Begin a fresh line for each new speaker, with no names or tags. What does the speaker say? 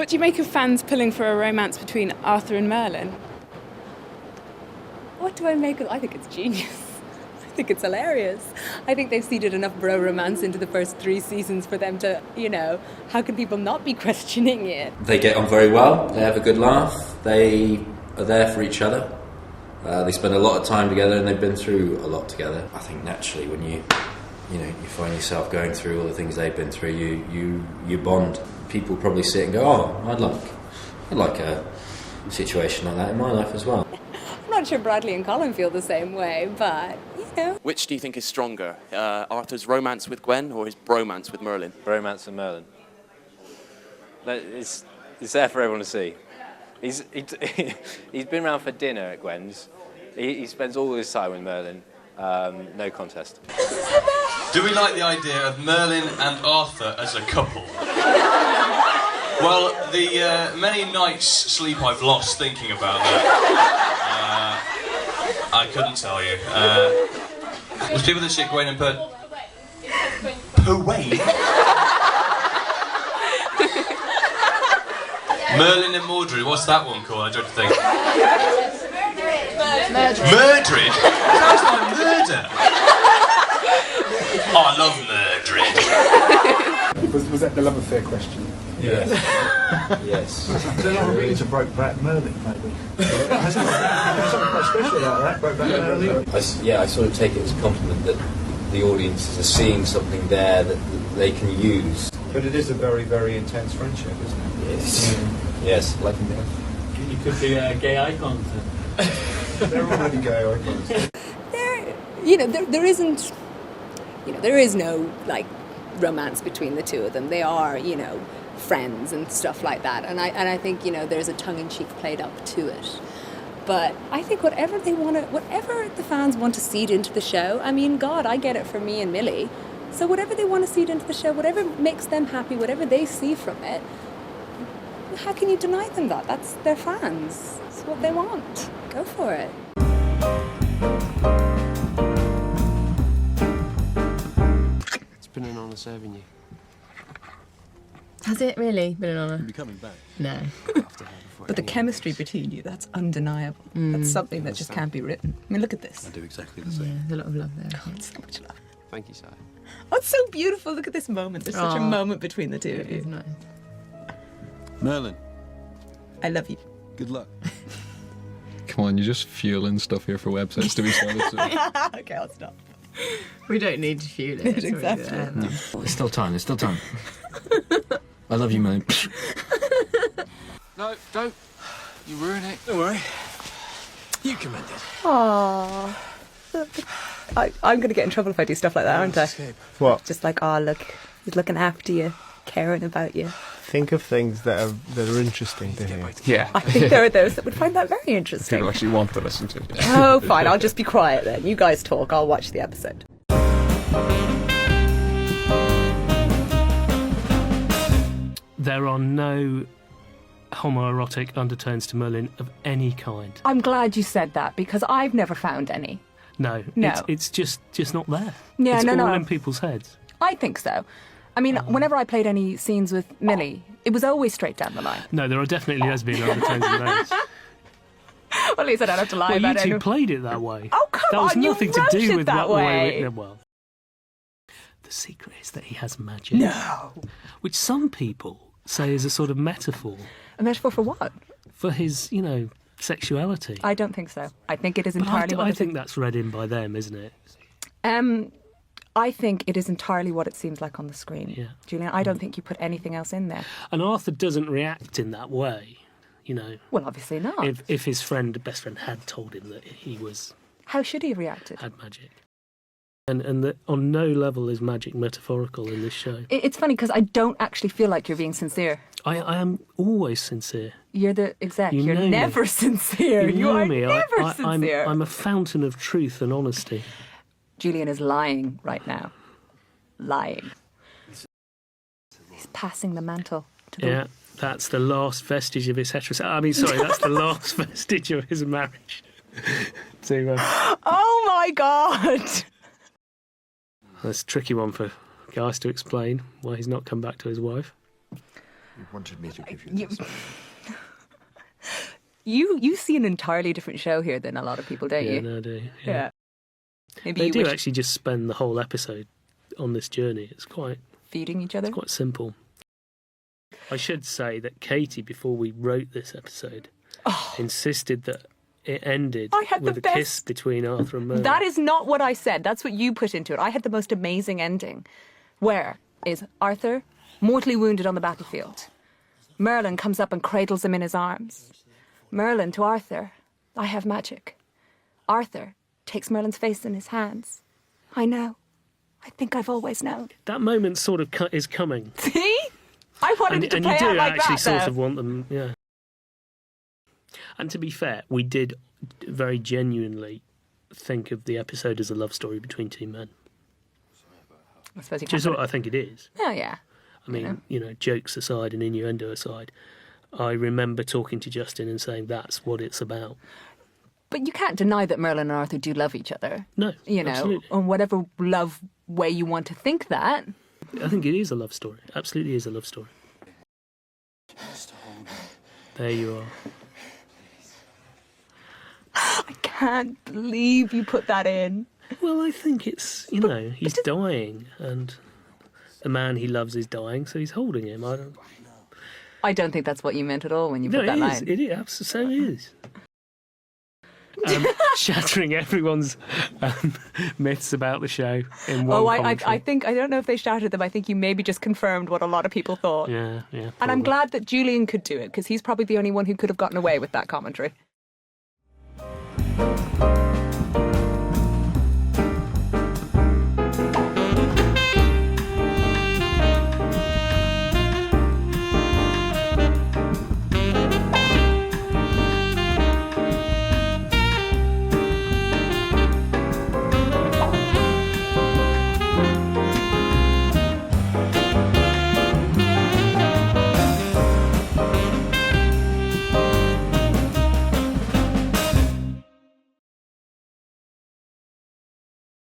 What do you make of fans pulling for a romance between Arthur and Merlin?
What do I make of? I think it's genius. I think it's hilarious. I think they've seeded enough bro romance into the first 3 seasons for them to, how can people not be questioning it?
They get on very well. They have a good laugh. They are there for each other. They spend a lot of time together, and they've been through a lot together. I think naturally, when you find yourself going through all the things they've been through, you bond. People probably sit and go, "Oh, I'd like a situation like that in my life as well."
I'm not sure Bradley and Colin feel the same way, but,
Which do you think is stronger, Arthur's romance with Gwen or his bromance with Merlin?
Bromance with Merlin. It's there for everyone to see. He's been around for dinner at Gwen's. He spends all his time with Merlin. No contest.
Do we like the idea of Merlin and Arthur as a couple? Well, the many nights' sleep I've lost thinking about that, I couldn't tell you. There's people that shit Gwen and Wayne? Merlin and Mordred, what's that one called? I dread to think. Murdred? Sounds like murder. Oh, I love Murdred.
Was that the love affair question?
Yes. Yes.
Is there not a reason to Brokeback Merlin, maybe? There's something quite special about that, Brokeback Merlin.
I sort of take it as a compliment that the audiences are seeing something there that they can use.
But it is a very, very intense friendship, isn't it?
Yes. Yes, like in there.
You could be a gay icon.
They're already gay icons.
there is no, romance between the two of them. They are, friends and stuff like that. And I think, there's a tongue-in-cheek played up to it. But I think whatever the fans want to seed into the show, God, I get it from me and Millie. So whatever they want to seed into the show, whatever makes them happy, whatever they see from it, how can you deny them that? That's their fans. It's what they want. Go for it.
It's been an honour serving you.
Has it really been an honour?
You'll be coming back.
No.
But the chemistry between you, that's undeniable. That's something that just can't be written. Look at this.
I do exactly the same.
Yeah, there's a lot of love there.
Oh, it's so much love.
Thank you, Si.
Oh, it's so beautiful. Look at this moment. There's such a moment between the two of you.
Nice.
Merlin.
I love you.
Good luck.
Come on, you're just fueling stuff here for websites to be started. So.
Okay, I'll stop.
We don't need to fuel it.
Exactly.
No. There's still time. I love you, mate.
No, don't. You ruin it. Don't worry. You commend it.
Aww. I'm going to get in trouble if I do stuff like that, aren't I?
What?
Just like, look, he's looking after you, caring about you.
Think of things that are interesting to hear.
Yeah.
I think there are those that would find that very interesting.
People actually want to listen to it.
Oh, fine, I'll just be quiet then. You guys talk, I'll watch the episode.
There are no homoerotic undertones to Merlin of any kind.
I'm glad you said that, because I've never found any.
No. It's just not there.
Yeah,
it's all
no.
in people's heads.
I think so. Whenever I played any scenes with Millie, it was always straight down the line.
No, there are definitely lesbian undertones in those.
Well, at least I don't have to lie
Well,
about it.
you two played it that way.
Oh, come
that was
on,
nothing
you
to
wrote
do
it
with
that
what
way.
Well, the secret is that he has magic.
No.
Which some people say is a sort of metaphor.
A metaphor for what?
For his, sexuality.
I don't think so. I think it is
But
entirely
I think that's read in by them, isn't it?
I think it is entirely what it seems like on the screen.
Yeah.
Julian, I don't think you put anything else in there.
And Arthur doesn't react in that way,
Well, obviously not.
If his best friend had told him that he
How should he have reacted?
had magic. And that on no level is magic metaphorical in this show.
It's funny because I don't actually feel like you're being sincere.
I am always sincere.
You're the exec.
You
You're
know
never
me.
sincere.
You know
are
me.
never sincere.
I'm a fountain of truth and honesty.
Julian is lying right now. Lying. He's passing the mantle to the...
Yeah, that's the last vestige of his heterosexuality. That's the last vestige of his marriage.
Oh my God!
That's a tricky one for guys to explain why he's not come back to his wife.
You wanted me to give you this.
You see an entirely different show here than a lot of people, don't you?
No, I do.
Yeah. Maybe
They
you
do
wish
actually just spend the whole episode on this journey. It's quite
feeding each other.
It's quite simple. I should say that Katie, before we wrote this episode, insisted that it ended with a kiss between Arthur and Merlin.
That is not what I said. That's what you put into it. I had the most amazing ending. Where is Arthur mortally wounded on the battlefield? Merlin comes up and cradles him in his arms. Merlin to Arthur, I have magic. Arthur takes Merlin's face in his hands. I know. I think I've always known.
That moment sort of is coming.
See? I wanted it to play out like that.
And you do actually sort of want them, yeah. And to be fair, we did very genuinely think of the episode as a love story between two men.
I suppose you
Which is what I think it is.
Oh, yeah.
I mean, jokes aside and innuendo aside, I remember talking to Justin and saying that's what it's about.
But you can't deny that Merlin and Arthur do love each other.
No,
you know,
absolutely.
on whatever love way you want to think that.
I think it is a love story. Absolutely is a love story. There you are.
I can't believe you put that in.
Well, I think it's, he's dying and the man he loves is dying, so he's holding him.
I don't think that's what you meant at all when you put that line.
It is. So it is. Shattering everyone's myths about the show in one commentary.
I think, I don't know if they shattered them. I think you maybe just confirmed what a lot of people thought.
Yeah. Probably.
And I'm glad that Julian could do it, because he's probably the only one who could have gotten away with that commentary.